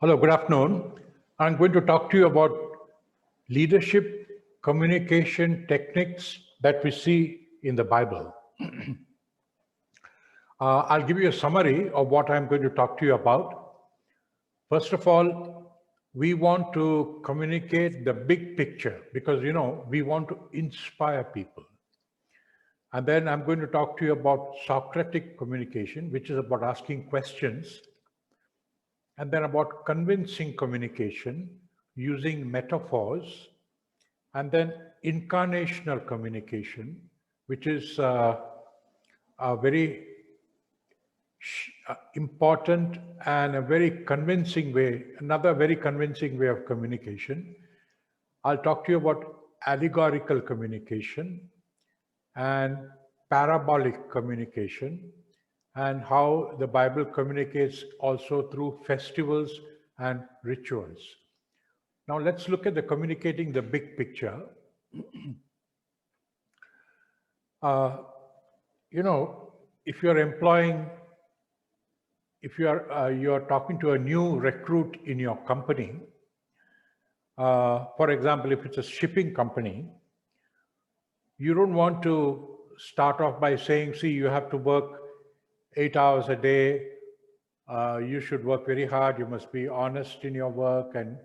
Hello, good afternoon. I'm going to talk to you about leadership communication techniques that we see in the Bible. I'll give you a summary of what I'm going to talk to you about. First of all, we want to communicate the big picture because, we want to inspire people. And then I'm going to talk to you about Socratic communication, which is about asking questions, and then about convincing communication using metaphors, and then incarnational communication, which is a very important and a very convincing way, another very convincing way of communication. I'll talk to you about allegorical communication and parabolic communication, and how the Bible communicates also through festivals and rituals. Now let's look at the communicating the big picture. If you're talking to a new recruit in your company, for example, if it's a shipping company, you don't want to start off by saying, see, you have to work 8 hours a day. You should work very hard. You must be honest in your work, and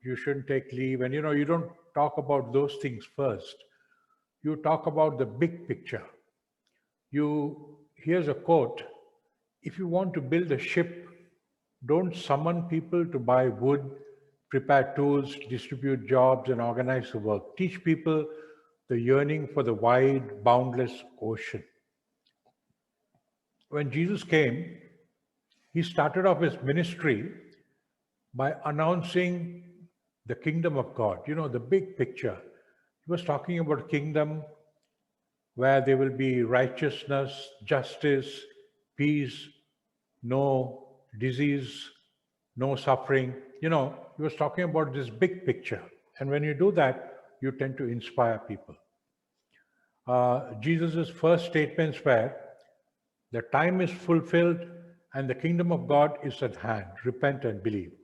you shouldn't take leave. And you don't talk about those things first. You talk about the big picture. Here's a quote: if you want to build a ship, don't summon people to buy wood, prepare tools, distribute jobs, and organize the work. Teach people the yearning for the wide, boundless ocean. When Jesus came, he started off his ministry by announcing the kingdom of God, the big picture. He was talking about a kingdom where there will be righteousness, justice, peace, no disease, no suffering. He was talking about this big picture. And when you do that, you tend to inspire people. Jesus' first statements were, the time is fulfilled and the kingdom of God is at hand. Repent and believe.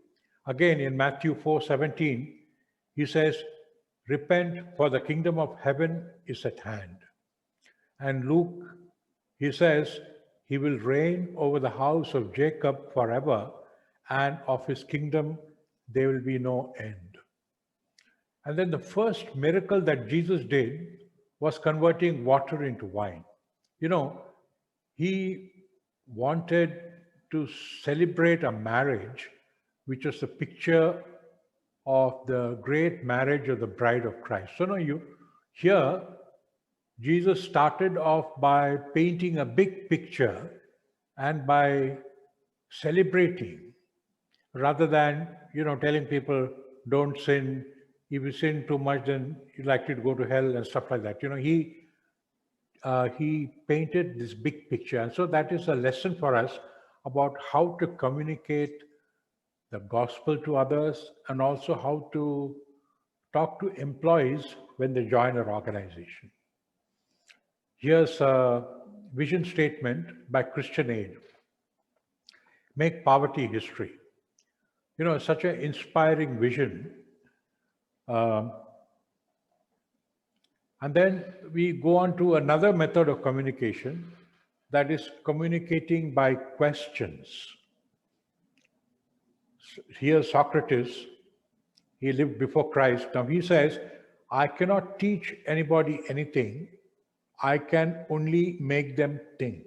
Again, in Matthew 4:17, he says, repent, for the kingdom of heaven is at hand. And Luke, he says, he will reign over the house of Jacob forever, and of his kingdom there will be no end. And then the first miracle that Jesus did was converting water into wine. He wanted to celebrate a marriage which was a picture of the great marriage of the bride of Christ. So now here, Jesus started off by painting a big picture and by celebrating, rather than, telling people, don't sin. If you sin too much, then you're likely to go to hell and stuff like that. He painted this big picture. And so that is a lesson for us about how to communicate the gospel to others, and also how to talk to employees when they join our organization. Here's a vision statement by Christian Aid. Make poverty history. Such an inspiring vision. And then we go on to another method of communication, that is communicating by questions. Here Socrates, he lived before Christ. Now he says, I cannot teach anybody anything. I can only make them think.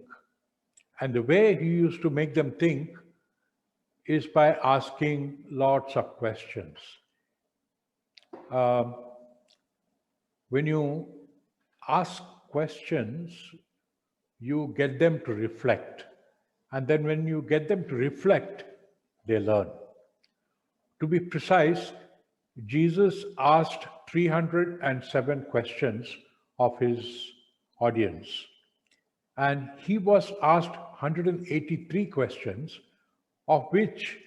And the way he used to make them think is by asking lots of questions. When you ask questions, you get them to reflect. And then when you get them to reflect, they learn. To be precise, Jesus asked 307 questions of his audience. And he was asked 183 questions, of which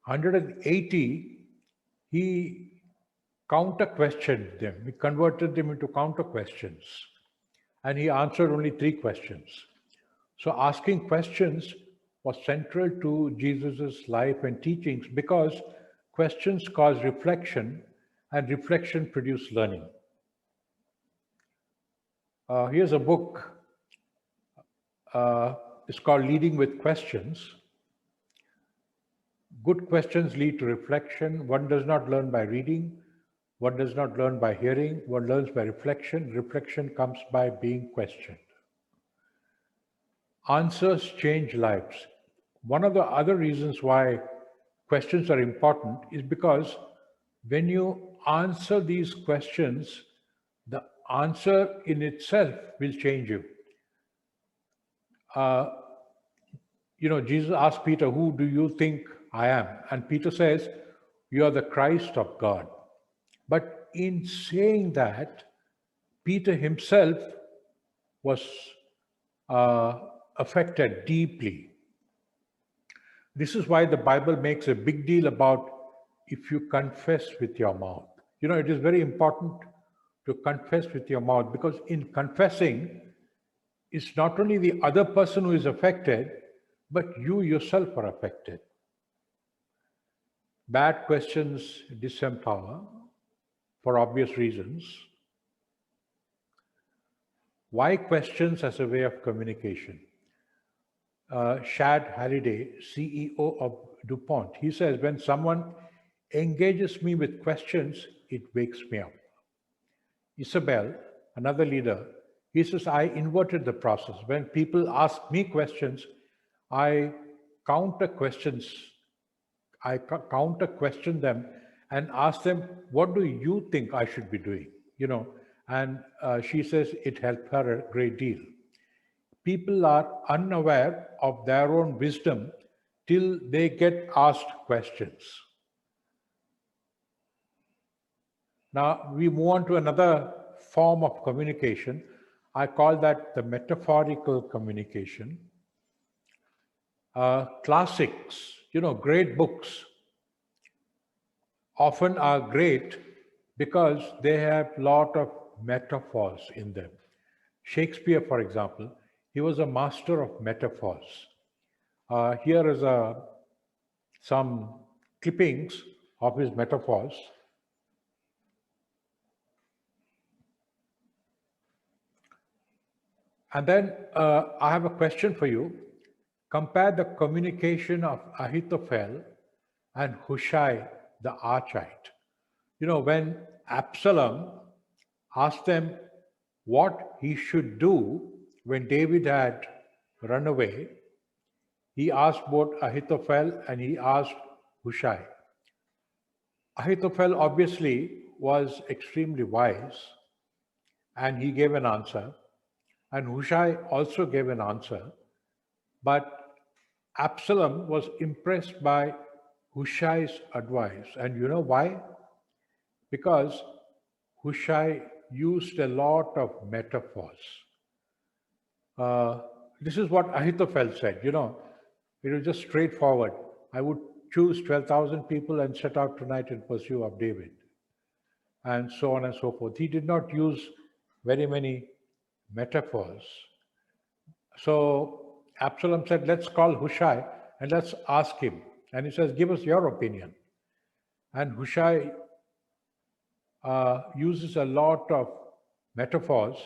180 he counter-questioned them. He converted them into counter-questions. And he answered only 3 questions. So asking questions was central to Jesus' life and teachings because questions cause reflection and reflection produce learning. Here's a book. It's called Leading with Questions. Good questions lead to reflection. One does not learn by reading. One does not learn by hearing. One learns by reflection. Reflection comes by being questioned. Answers change lives. One of the other reasons why questions are important is because when you answer these questions, the answer in itself will change you. Jesus asked Peter, "Who do you think I am?" And Peter says, "You are the Christ of God." But in saying that, Peter himself was affected deeply. This is why the Bible makes a big deal about if you confess with your mouth. It is very important to confess with your mouth, because in confessing, it's not only the other person who is affected, but you yourself are affected. Bad questions disempower for obvious reasons. Why questions as a way of communication? Shad Halliday, CEO of DuPont, he says, when someone engages me with questions, it wakes me up. Isabel, another leader, he says, I inverted the process. When people ask me questions, I counter question them and ask them, what do you think I should be doing? And she says it helped her a great deal. People are unaware of their own wisdom till they get asked questions. Now we move on to another form of communication. I call that the metaphorical communication. Classics, great books often are great because they have a lot of metaphors in them. Shakespeare, for example, he was a master of metaphors. Here is some clippings of his metaphors. And then I have a question for you. Compare the communication of Ahithophel and Hushai the Archite. When Absalom asked them what he should do when David had run away, he asked both Ahithophel and he asked Hushai. Ahithophel obviously was extremely wise and he gave an answer, and Hushai also gave an answer, but Absalom was impressed by Hushai's advice. And you know why? Because Hushai used a lot of metaphors. This is what Ahithophel said. It was just straightforward. I would choose 12,000 people and set out tonight in pursuit of David, and so on and so forth. He did not use very many metaphors. So Absalom said, let's call Hushai and let's ask him. And he says, give us your opinion. And Hushai uses a lot of metaphors.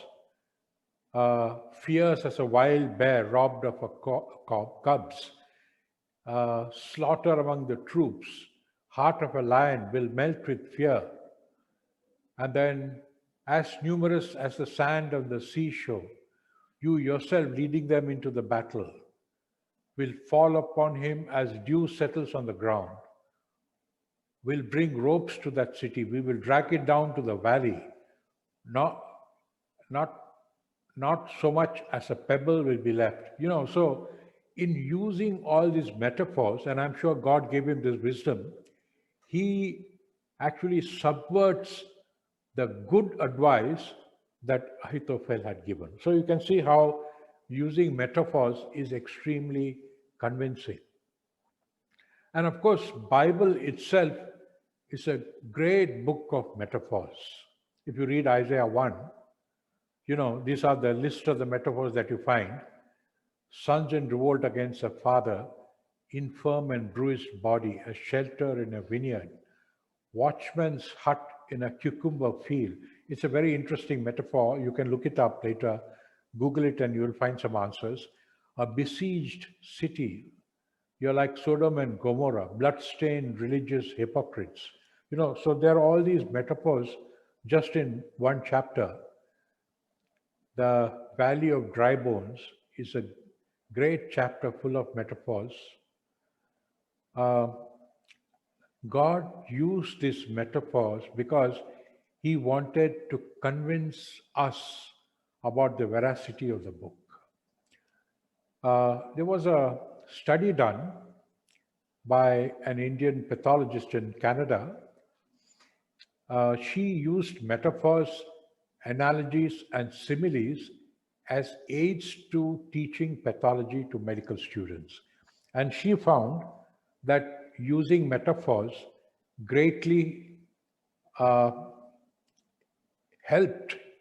Fierce as a wild bear robbed of a cubs. Slaughter among the troops. Heart of a lion will melt with fear. And then, as numerous as the sand on the seashore, you yourself leading them into the battle, will fall upon him as dew settles on the ground. We'll bring ropes to that city. We will drag it down to the valley. Not so much as a pebble will be left. So in using all these metaphors, and I'm sure God gave him this wisdom, he actually subverts the good advice that Ahithophel had given. So you can see how using metaphors is extremely convincing. And of course, Bible itself is a great book of metaphors. If you read Isaiah 1, these are the list of the metaphors that you find. sons in revolt against a father, infirm and bruised body, a shelter in a vineyard, watchman's hut in a cucumber field. It's a very interesting metaphor. You can look it up later, Google it, and you'll find some answers. A besieged city. You're like Sodom and Gomorrah, blood-stained religious hypocrites. So there are all these metaphors just in one chapter. The Valley of Dry Bones is a great chapter full of metaphors. God used these metaphors because he wanted to convince us about the veracity of the book. There was a study done by an Indian pathologist in Canada. She used metaphors, analogies, and similes as aids to teaching pathology to medical students. And she found that using metaphors greatly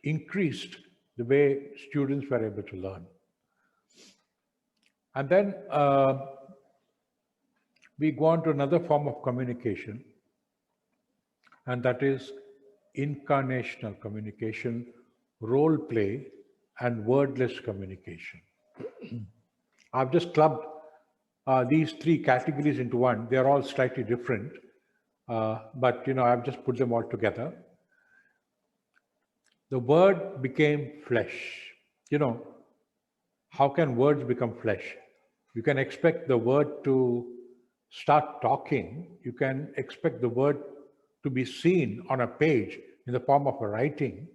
increased the way students were able to learn. And then we go on to another form of communication, and that is incarnational communication, role play, and wordless communication. I've just clubbed these three categories into one. They're all slightly different, but I've just put them all together. The word became flesh. How can words become flesh? You can expect the word to start talking. You can expect the word to be seen on a page in the form of a writing,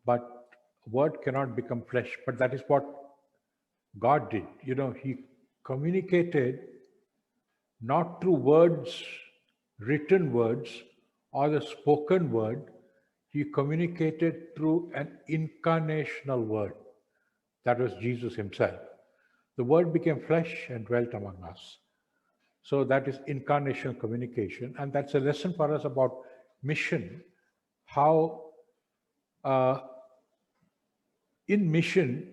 but word cannot become flesh. But that is what God did. He communicated not through words, written words, or the spoken word. He communicated through an incarnational word. That was Jesus himself. The word became flesh and dwelt among us. So that is incarnational communication. And that's a lesson for us about mission. How in mission,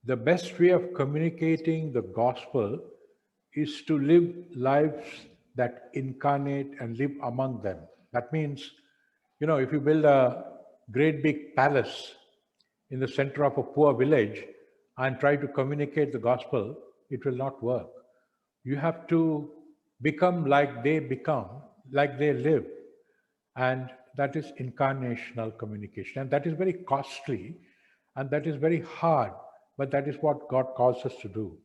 the best way of communicating the gospel is to live lives that incarnate and live among them. That means, if you build a great big palace in the center of a poor village and try to communicate the gospel, it will not work. You have to become like they become, like they live. And that is incarnational communication. And that is very costly and that is very hard, but that is what God calls us to do.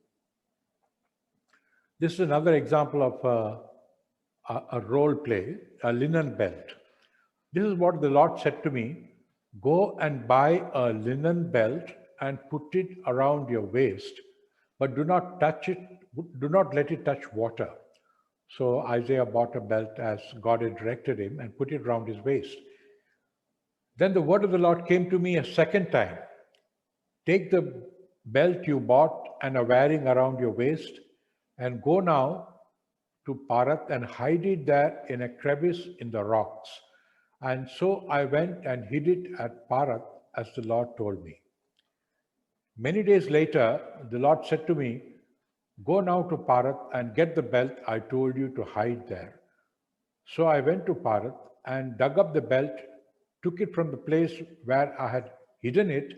This is another example of a role play, a linen belt. This is what the Lord said to me: go and buy a linen belt and put it around your waist, but do not touch it, do not let it touch water. So Isaiah bought a belt as God had directed him and put it around his waist. Then the word of the Lord came to me a second time: take the belt you bought and are wearing around your waist and go now to Parath and hide it there in a crevice in the rocks. And so I went and hid it at Parath as the Lord told me. Many days later, the Lord said to me, go now to Parath and get the belt I told you to hide there. So I went to Parath and dug up the belt, took it from the place where I had hidden it,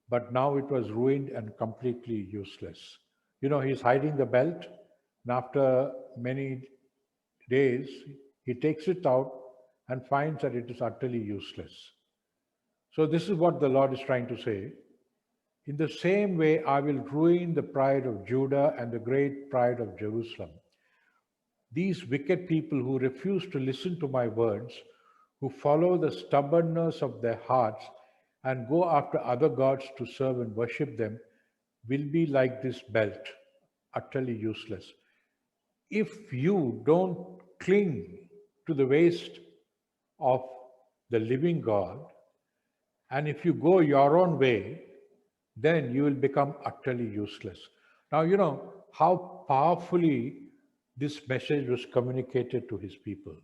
but now it was ruined and completely useless. He's hiding the belt, and after many days, he takes it out and finds that it is utterly useless. So this is what the Lord is trying to say. In the same way, I will ruin the pride of Judah and the great pride of Jerusalem. These wicked people who refuse to listen to my words, who follow the stubbornness of their hearts and go after other gods to serve and worship them, will be like this belt, utterly useless. If you don't cling to the waist of the living God, and if you go your own way, then you will become utterly useless. Now, how powerfully this message was communicated to his people.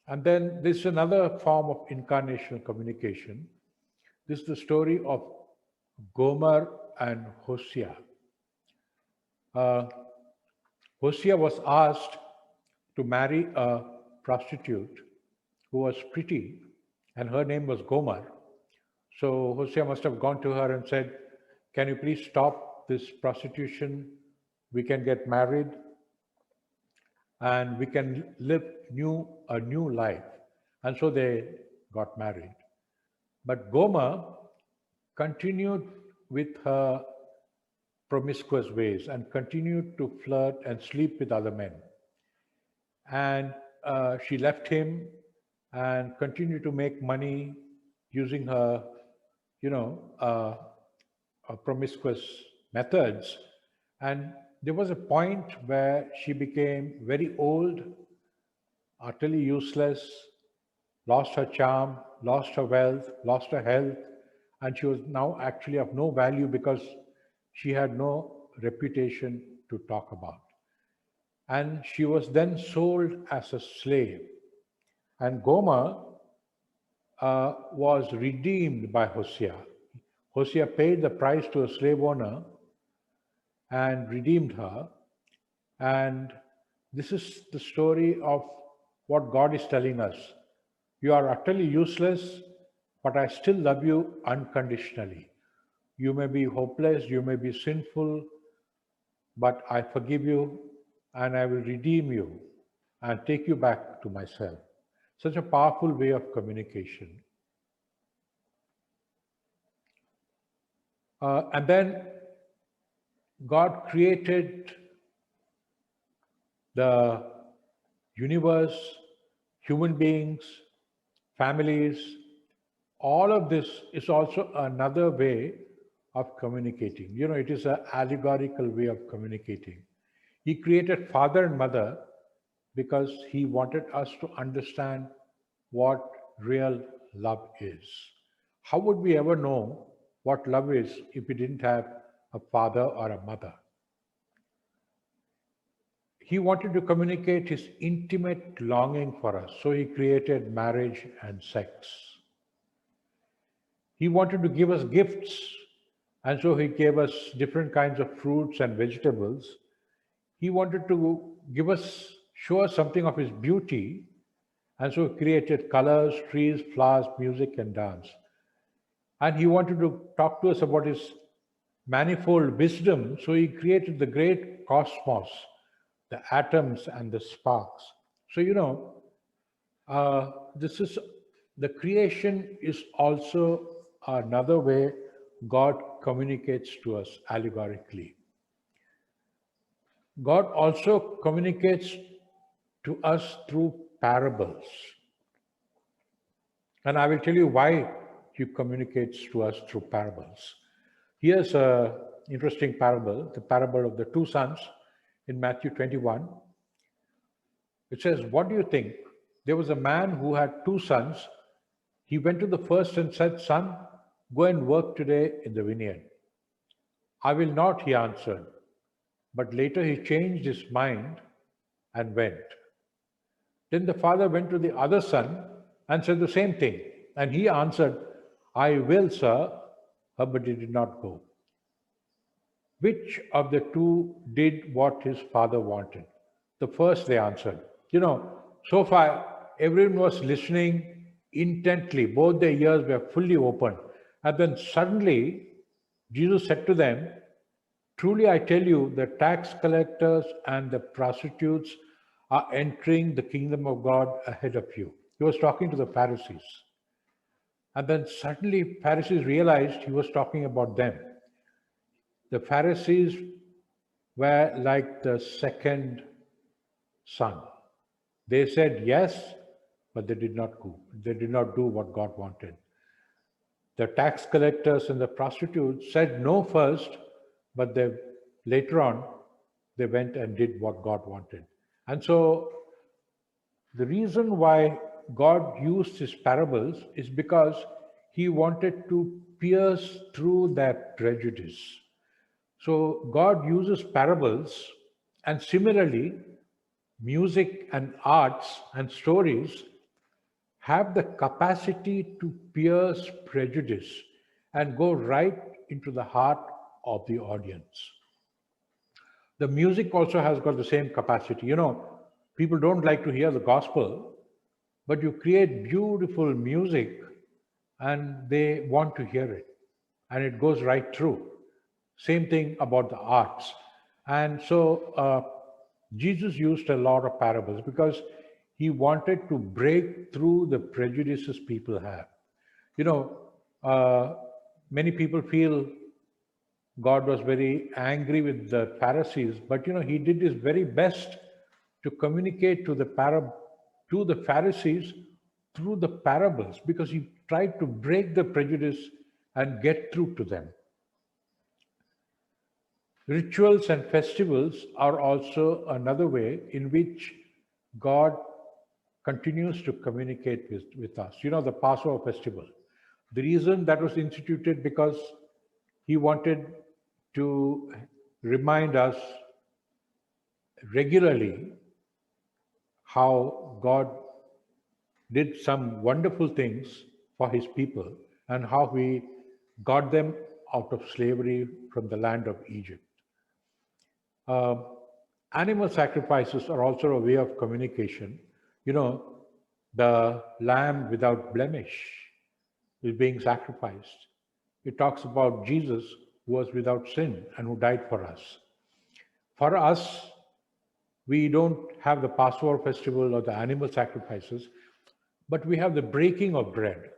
And then there's another form of incarnational communication. This is the story of Gomer and Hosea. Uh, Hosea was asked to marry a prostitute who was pretty, and her name was Gomer. So Hosea must have gone to her and said, "Can you please stop this prostitution? We can get married and we can live a new life." And so they got married. But Gomer continued with her promiscuous ways and continued to flirt and sleep with other men. And she left him and continued to make money using her, you know, promiscuous methods. And there was a point where she became very old, utterly useless, lost her charm, lost her wealth, lost her health, and she was now actually of no value because she had no reputation to talk about. And she was then sold as a slave. And Gomer was redeemed by Hosea. Hosea paid the price to a slave owner and redeemed her. And this is the story of what God is telling us. You are utterly useless, but I still love you unconditionally. You may be hopeless, you may be sinful, but I forgive you and I will redeem you and take you back to myself. Such a powerful way of communication. And then God created the universe, human beings, families. All of this is also another way of communicating. You know, it is an allegorical way of communicating. He created father and mother because he wanted us to understand what real love is. How would we ever know what love is if we didn't have a father or a mother? He wanted to communicate his intimate longing for us, so he created marriage and sex. He wanted to give us gifts, and so he gave us different kinds of fruits and vegetables. He wanted to show us something of his beauty, and so he created colors, trees, flowers, music, and dance. And he wanted to talk to us about his manifold wisdom, so he created the great cosmos, the atoms and the sparks. So, this is the creation is also another way God communicates to us allegorically. God also communicates to us through parables. And I will tell you why he communicates to us through parables. Here's an interesting parable, the parable of the two sons in Matthew 21. It says, "What do you think? There was a man who had two sons. He went to the first and said, 'Son, go and work today in the vineyard.' 'I will not,' he answered. But later he changed his mind and went. Then the father went to the other son and said the same thing. And he answered, 'I will, sir,' but he did not go. Which of the two did what his father wanted? The first, they answered. So far, everyone was listening intently. Both their ears were fully open. And then suddenly, Jesus said to them, 'Truly I tell you, the tax collectors and the prostitutes are entering the kingdom of God ahead of you.'" He was talking to the Pharisees. And then suddenly, Pharisees realized he was talking about them. The Pharisees were like the second son. They said yes, but they did not go. They did not do what God wanted. The tax collectors and the prostitutes said no first, but later on, they went and did what God wanted. And so the reason why God used his parables is because he wanted to pierce through their prejudice. So God uses parables, and similarly, music and arts and stories have the capacity to pierce prejudice and go right into the heart of the audience. The music also has got the same capacity. People don't like to hear the gospel, but you create beautiful music and they want to hear it, and it goes right through. Same thing about the arts. And so Jesus used a lot of parables because he wanted to break through the prejudices people have. You know, uh, Many people feel God was very angry with the Pharisees, but he did his very best to communicate to the Pharisees through the parables because he tried to break the prejudice and get through to them. Rituals and festivals are also another way in which God continues to communicate with us. The Passover festival. The reason that was instituted because he wanted to remind us regularly how God did some wonderful things for his people and how he got them out of slavery from the land of Egypt. Uh, Animal sacrifices are also a way of communication. You know, the lamb without blemish is being sacrificed. It talks about Jesus who was without sin and who died for us. For us, we don't have the Passover festival or the animal sacrifices, but we have the breaking of bread,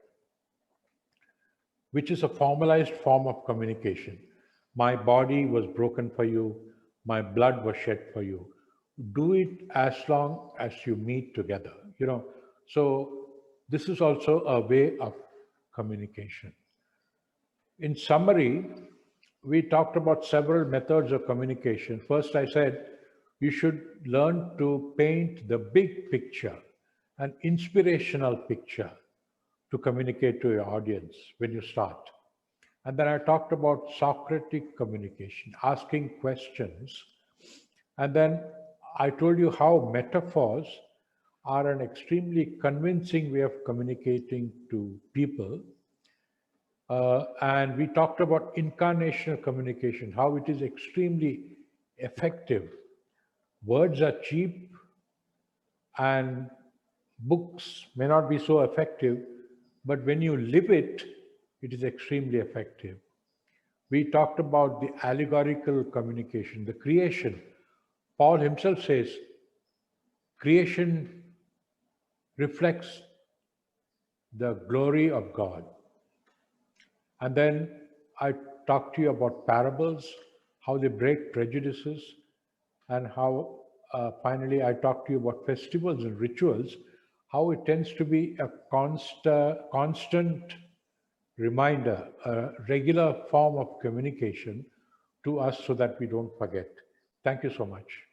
which is a formalized form of communication. My body was broken for you, my blood was shed for you. Do it as long as you meet together. So this is also a way of communication. In summary, we talked about several methods of communication. First, I said you should learn to paint the big picture, an inspirational picture to communicate to your audience when you start. And then I talked about Socratic communication, asking questions. And then I told you how metaphors are an extremely convincing way of communicating to people. And we talked about incarnational communication, how it is extremely effective. Words are cheap and books may not be so effective, but when you live it, it is extremely effective. We talked about the allegorical communication, the creation. Paul himself says creation reflects the glory of God. And then I talked to you about parables, how they break prejudices, and how finally I talked to you about festivals and rituals, how it tends to be a constant reminder, a regular form of communication to us so that we don't forget. Thank you so much.